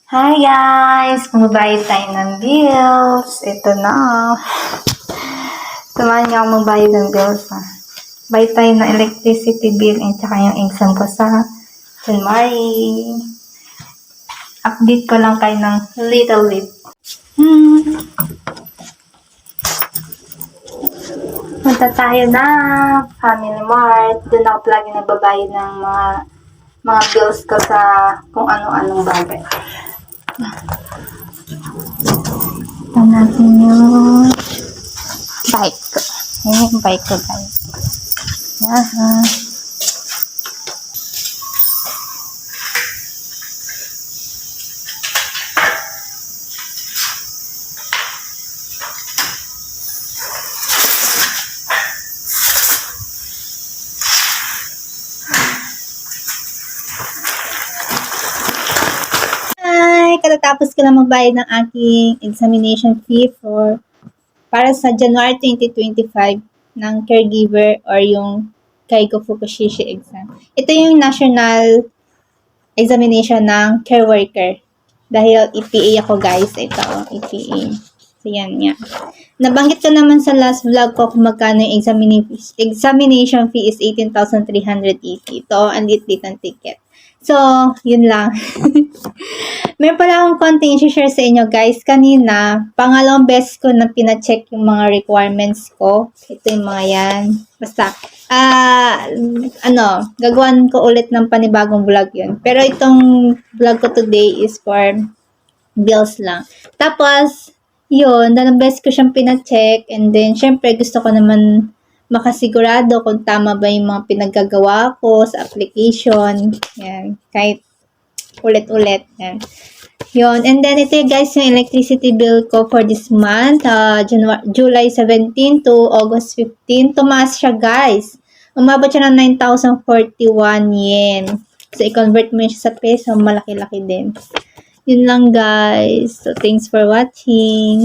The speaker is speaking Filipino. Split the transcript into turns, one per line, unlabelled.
Hi guys! Magbayad tayo ng bills. Ito na. Samahan niyo ako magbayad ng bills. Bayad tayo ng electricity bill at saka yung exam ko sa January. Update ko lang kayo ng little bit. Punta tayo na Family Mart. Doon ako lagi nagbabayad ng mga bills ko sa kung ano-anong bagay. Ito natin yung bike ko. Yan yung bike ko, guys. Yan. Katatapos ko lang magbayad ng aking examination fee para sa January 2025 ng caregiver or yung Kaigo Fukushishi exam. Ito yung national examination ng care worker. Dahil EPA ako, guys. Ito, EPA. So, yan nga. Nabanggit ko naman sa last vlog ko kung magkano yung examination fee is 18,380. Ito, ang lit-lit ng ticket. So, yun lang. Meron pala akong konting i-share sa inyo, guys. Kanina, pangalawang beses ko na pina-check yung mga requirements ko. Ito yung mga yan. Basta, gagawin ko ulit ng panibagong vlog yun. Pero itong vlog ko today is for bills lang. Tapos, yun, dalawang beses ko siyang pina-check. And then, syempre, gusto ko naman makasigurado kung tama ba yung mga pinaggagawa ko sa application. Yan. Kahit ulit-ulit. Yan. Yun. And then, ito guys, yung electricity bill ko for this month. July 17 to August 15. Tumaas siya, guys. Umabot siya ng 9,041 yen. So, i-convert mo siya sa peso. Malaki-laki din. Yun lang, guys. So, thanks for watching.